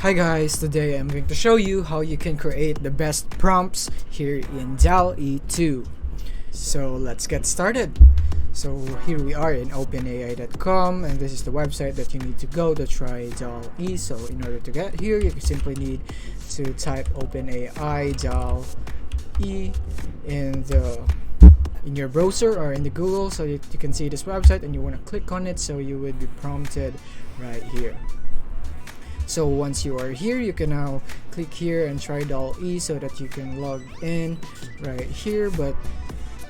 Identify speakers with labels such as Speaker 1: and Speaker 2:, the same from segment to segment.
Speaker 1: Hi guys, today I'm going to show you how you can create the best prompts here in DALLE-2. So let's get started. So here we are in openai.com, and this is the website that you need to go to try DALLE. So in order to get here, you simply need to type OpenAI DALLE in your browser or in the Google, so you can see this website and you want to click on it, so you would be prompted right here. So once you are here, you can now click here and try DALLE so that you can log in right here. But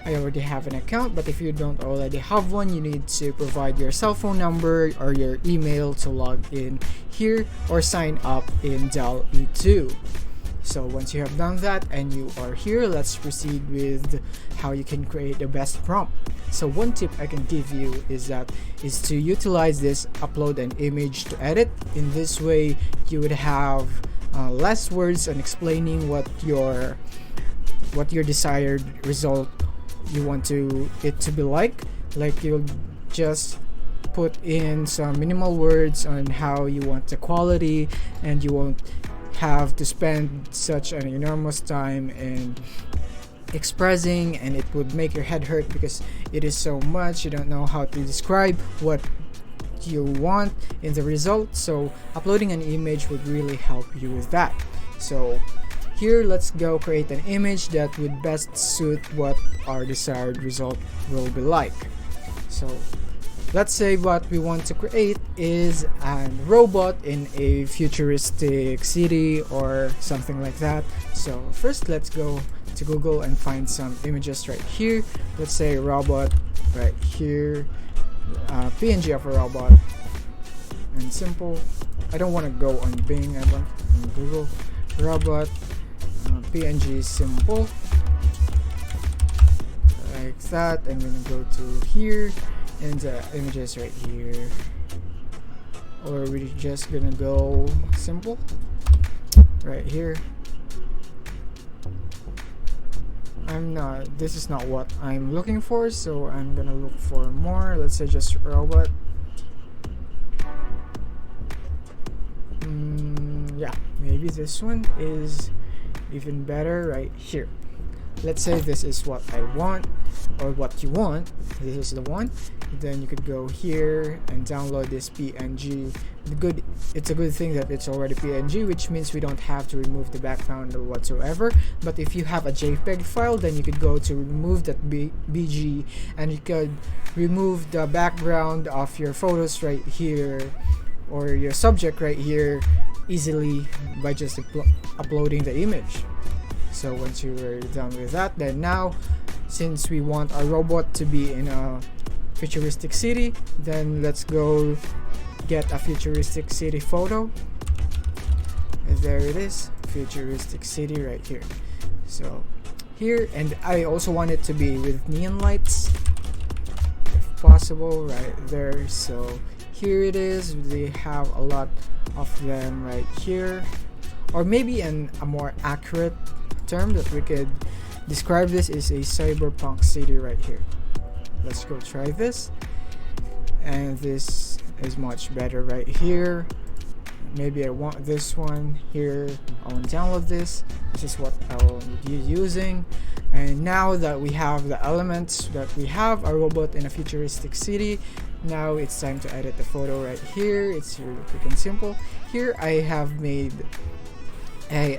Speaker 1: I already have an account, but if you don't already have one, you need to provide your cell phone number or your email to log in here or sign up in DALLE-2. So once you have done that and you are here, let's proceed with how you can create the best prompt. So one tip I can give you is to utilize this upload an image to edit. In this way, you would have less words on explaining what your desired result you want it to be like. Like, you'll just put in some minimal words on how you want the quality, and you won't have to spend such an enormous time in expressing, and it would make your head hurt because it is so much. You don't know how to describe what you want in the result, so uploading an image would really help you with that. So here, let's go create an image that would best suit what our desired result will be like. So let's say what we want to create is a robot in a futuristic city or something like that. So first, let's go to Google and find some images right here. Let's say robot right here, PNG of a robot, and simple. I don't want to go on Bing, I want on Google. Robot, PNG simple, like that. I'm gonna go to here and the images right here, or we're just gonna go simple right here. This is not what I'm looking for, so I'm gonna look for more. Let's say just robot. Yeah, maybe this one is even better right here. Let's say this is what I want, or what you want. This is the one. Then you could go here and download this PNG. It's a good thing that it's already PNG, which means we don't have to remove the background or whatsoever. But if you have a JPEG file, then you could go to remove that BG, and you could remove the background of your photos right here, or your subject right here, easily by just uploading the image. So once you are done with that, then now, since we want our robot to be in a futuristic city, then let's go get a futuristic city photo. And there it is, futuristic city right here. So here, and I also want it to be with neon lights if possible right there. So here it is. They have a lot of them right here, or maybe a more accurate term that we could describe this is a cyberpunk city right here. Let's go try this, and this is much better right here. Maybe I want this one here. I want to download this. This is what I'll be using. And now that we have the elements, that we have a robot in a futuristic city, now it's time to edit the photo right here. It's really quick and simple. Here I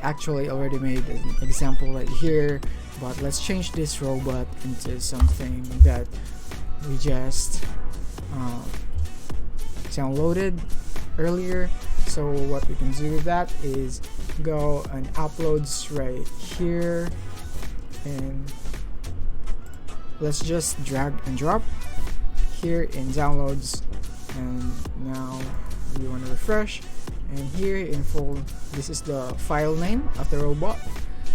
Speaker 1: actually already made an example right here, but let's change this robot into something that we just downloaded earlier. So what we can do with that is go and uploads right here, and let's just drag and drop here in downloads. And now we want to refresh, and here in full, this is the file name of the robot.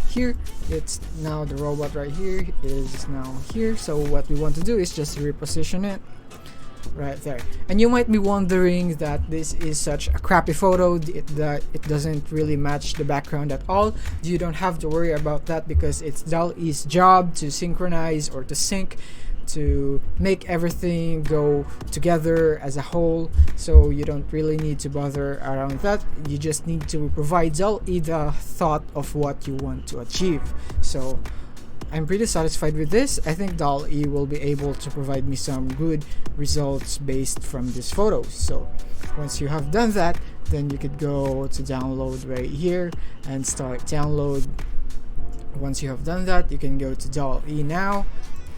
Speaker 1: Here it's now the robot right here is now here. So what we want to do is just reposition it right there. And you might be wondering that this is such a crappy photo, that it doesn't really match the background at all. You don't have to worry about that, because it's DALLE's job to synchronize or to sync to make everything go together as a whole, so you don't really need to bother around that. You just need to provide DALL-E the thought of what you want to achieve. So I'm pretty satisfied with this. I think DALL-E will be able to provide me some good results based from these photos. So once you have done that, then you could go to download right here and start download. Once you have done that, you can go to DALL-E now.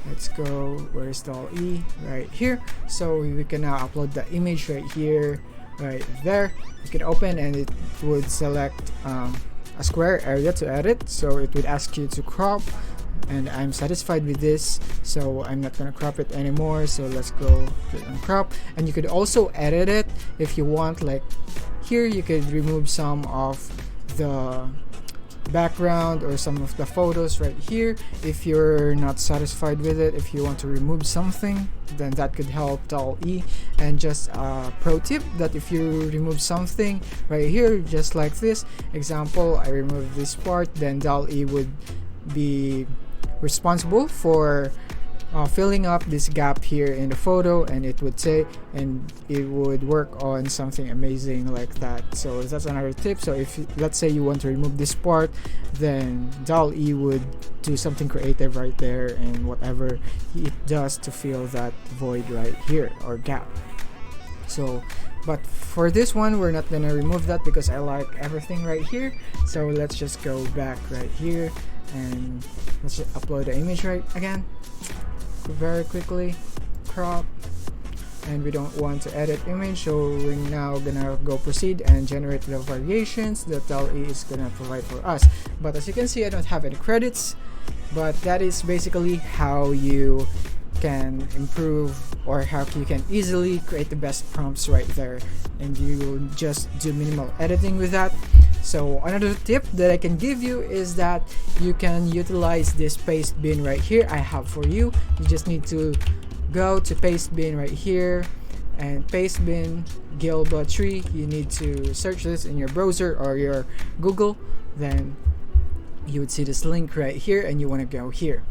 Speaker 1: Let's go, where's DALL-E? Right here. So we can now upload the image right here, right there. You can open and it would select a square area to edit. So it would ask you to crop, and I'm satisfied with this, so I'm not gonna crop it anymore. So let's go click on crop, and you could also edit it if you want. Like here, you could remove some of the background or some of the photos right here if you're not satisfied with it. If you want to remove something, then that could help DALL-E. And just a pro tip, that if you remove something right here, just like this example, I remove this part, then DALL-E would be responsible for filling up this gap here in the photo, and it would say, and it would work on something amazing like that. So that's another tip. So if let's say you want to remove this part, then DALL-E would do something creative right there, and whatever it does to fill that void right here or gap. So but for this one, we're not gonna remove that because I like everything right here. So let's just go back right here and let's just upload the image right again very quickly, crop, and we don't want to edit image, so we're now gonna go proceed and generate the variations that DALL-E is gonna provide for us. But as you can see, I don't have any credits, but that is basically how you can improve, or how you can easily create the best prompts right there, and you just do minimal editing with that. So another tip that I can give you is that you can utilize this paste bin right here I have for you. You just need to go to paste bin right here, and paste bin Gilba tree. You need to search this in your browser or your Google, then you would see this link right here, and you want to go here.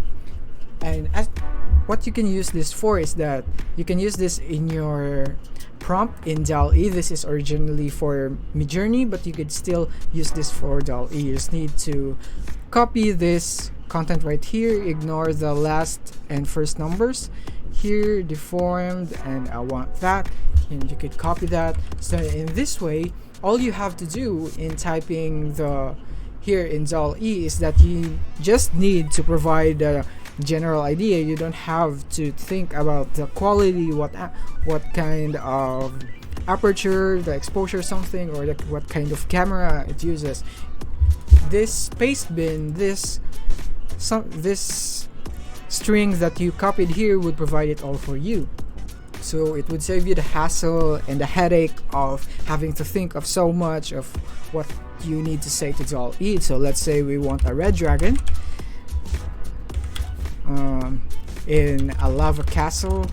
Speaker 1: And what you can use this for is that you can use this in your prompt in DALL-E. This is originally for Midjourney, but you could still use this for DALL-E. You just need to copy this content right here, ignore the last and first numbers here, deformed, and I want that, and you could copy that. So in this way, all you have to do in typing the here in DALL-E is that you just need to provide a general idea. You don't have to think about the quality, what kind of aperture, the exposure, something, or what kind of camera it uses. This paste bin, this string that you copied here would provide it all for you. So it would save you the hassle and the headache of having to think of so much of what you need to say to DALL-E. So let's say we want a red dragon in a lava castle,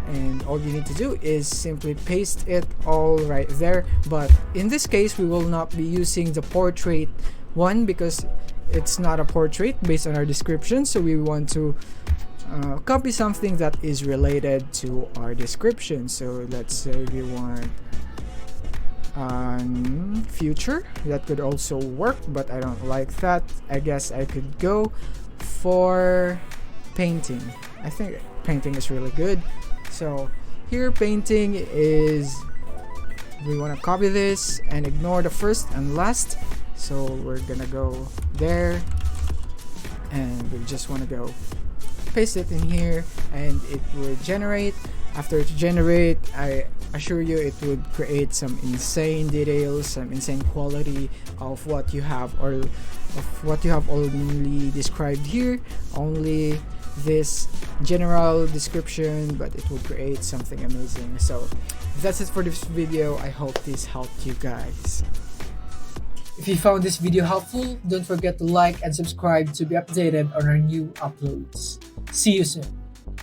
Speaker 1: and all you need to do is simply paste it all right there. But in this case, we will not be using the portrait one because it's not a portrait based on our description. So we want to copy something that is related to our description. So let's say we want future. That could also work, but I don't like that. I guess I could go for painting. I think painting is really good. So here, painting is, we want to copy this and ignore the first and last. So we're gonna go there, and we just want to go paste it in here, and it will generate. After it generate, I assure you it would create some insane details, some insane quality of what you have, or of what you have only described here, only this general description, but it will create something amazing. So that's it for this video. I hope this helped you guys. If you found this video helpful, don't forget to like and subscribe to be updated on our new uploads. See you soon.